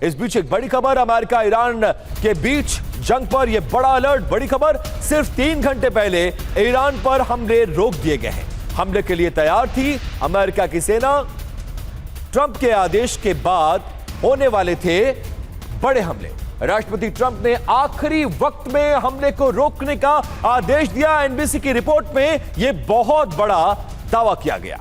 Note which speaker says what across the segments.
Speaker 1: इस बीच एक बड़ी खबर, अमेरिका ईरान के बीच जंग पर यह बड़ा अलर्ट। बड़ी खबर, सिर्फ 3 घंटे पहले ईरान पर हमले रोक दिए गए हैं। हमले के लिए तैयार थी अमेरिका की सेना। ट्रंप के आदेश के बाद होने वाले थे बड़े हमले। राष्ट्रपति ट्रंप ने आखिरी वक्त में हमले को रोकने का आदेश दिया। एनबीसी की रिपोर्ट में यह बहुत बड़ा दावा किया गया।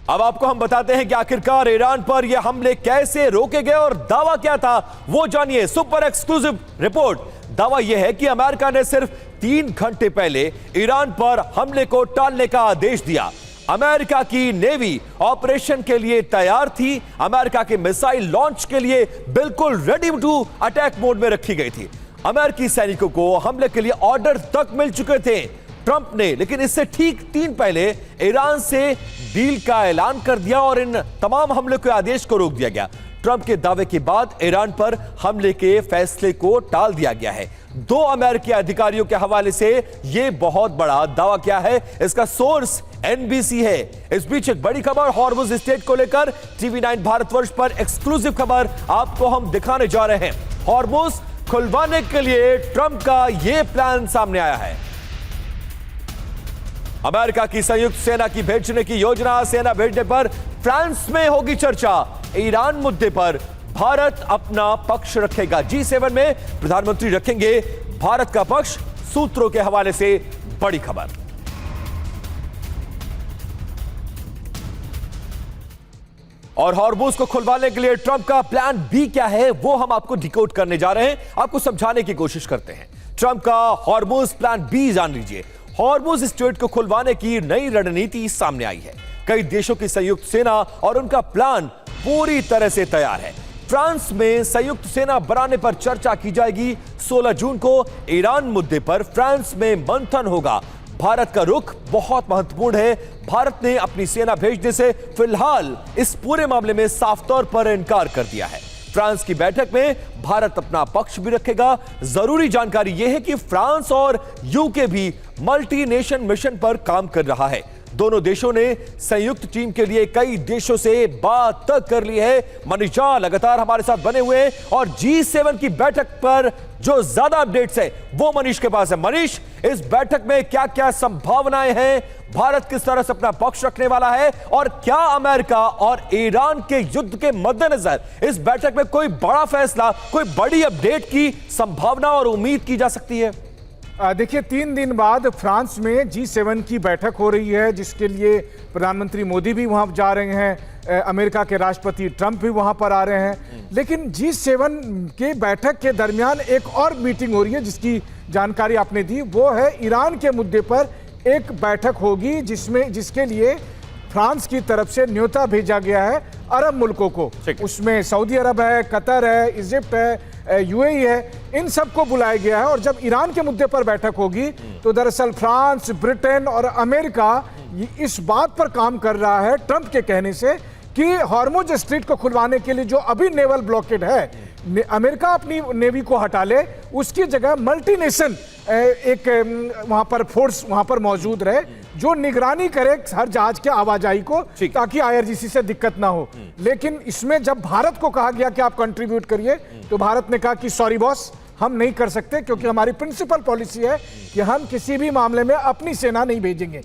Speaker 1: अब आपको हम बताते हैं कि आखिरकार ईरान पर यह हमले कैसे रोके गए और दावा क्या था, वो जानिए। Super exclusive report. दावा यह है कि अमेरिका ने सिर्फ 3 घंटे पहले ईरान पर हमले को टालने का आदेश दिया। अमेरिका की नेवी ऑपरेशन के लिए तैयार थी। अमेरिका के मिसाइल लॉन्च के लिए बिल्कुल रेडी टू अटैक मोड में रखी गई थी। अमेरिकी सैनिकों को हमले के लिए ऑर्डर तक मिल चुके थे ट्रंप ने, लेकिन इससे ठीक 3 पहले ईरान से डील का ऐलान कर दिया और इन तमाम हमले के आदेश को रोक दिया गया। ट्रंप के दावे के बाद ईरान पर हमले के फैसले को टाल दिया गया है। 2 अमेरिकी अधिकारियों के हवाले से यह बहुत बड़ा दावा क्या है, इसका सोर्स एनबीसी है। इस बीच एक बड़ी खबर, हॉर्मुज स्ट्रेट को लेकर टीवी 9 भारतवर्ष पर एक्सक्लूसिव खबर आपको हम दिखाने जा रहे हैं। हॉर्मुज खुलवाने के लिए ट्रंप का यह प्लान सामने आया है। अमेरिका की संयुक्त सेना की भेजने की योजना, सेना भेजने पर फ्रांस में होगी चर्चा। ईरान मुद्दे पर भारत अपना पक्ष रखेगा। G7 में प्रधानमंत्री रखेंगे भारत का पक्ष, सूत्रों के हवाले से बड़ी खबर। और हॉर्मुज को खुलवाने के लिए ट्रंप का प्लान बी क्या है, वो हम आपको डिकोड करने जा रहे हैं, आपको समझाने की कोशिश करते हैं। ट्रंप का हॉर्मुज प्लान बी जान लीजिए। हॉर्मुज स्ट्रेट को खुलवाने की नई रणनीति सामने आई है। कई देशों की संयुक्त सेना और उनका प्लान पूरी तरह से तैयार है। फ्रांस में संयुक्त सेना बनाने पर चर्चा की जाएगी। 16 जून को ईरान मुद्दे पर फ्रांस में मंथन होगा। भारत का रुख बहुत महत्वपूर्ण है। भारत ने अपनी सेना भेजने से फिलहाल इस पूरे मामले में साफ तौर पर इनकार कर दिया है। फ्रांस की बैठक में भारत अपना पक्ष भी रखेगा। जरूरी जानकारी यह है कि फ्रांस और यूके भी मल्टी नेशन मिशन पर काम कर रहा है। दोनों देशों ने संयुक्त टीम के लिए कई देशों से बात तक कर ली है। मनीष झा लगातार हमारे साथ बने हुए हैं और G7 की बैठक पर जो ज्यादा अपडेट्स है वो मनीष के पास है। मनीष, इस बैठक में क्या क्या संभावनाएं हैं? भारत किस तरह से अपना पक्ष रखने वाला है और क्या अमेरिका और ईरान के युद्ध के मद्देनजर इस बैठक में कोई बड़ा फैसला, कोई बड़ी अपडेट की संभावना और उम्मीद की जा सकती है?
Speaker 2: देखिए, 3 दिन बाद फ्रांस में G7 की बैठक हो रही है, जिसके लिए प्रधानमंत्री मोदी भी वहां जा रहे हैं, अमेरिका के राष्ट्रपति ट्रंप भी वहां पर आ रहे हैं। लेकिन G7 के बैठक के दरमियान एक और मीटिंग हो रही है जिसकी जानकारी आपने दी, वो है ईरान के मुद्दे पर एक बैठक होगी जिसके लिए फ्रांस की तरफ से न्योता भेजा गया है अरब मुल्कों को। उसमें सऊदी अरब है, कतर है, इजिप्ट है, यूएई है, इन सबको बुलाया गया है। और जब ईरान के मुद्दे पर बैठक होगी तो दरअसल फ्रांस, ब्रिटेन और अमेरिका इस बात पर काम कर रहा है ट्रंप के कहने से कि हॉर्मुज स्ट्रेट को खुलवाने के लिए जो अभी नेवल ब्लॉकेड है, अमेरिका अपनी नेवी को हटा ले, उसकी जगह मल्टीनेशन एक वहां पर फोर्स वहां पर मौजूद रहे जो निगरानी करे हर जहाज के आवाजाही को, ताकि आईआरजीसी से दिक्कत ना हो। लेकिन इसमें जब भारत को कहा गया कि आप कंट्रीब्यूट करिए, तो भारत ने कहा कि सॉरी बॉस, हम नहीं कर सकते, क्योंकि हमारी प्रिंसिपल पॉलिसी है कि हम किसी भी मामले में अपनी सेना नहीं भेजेंगे।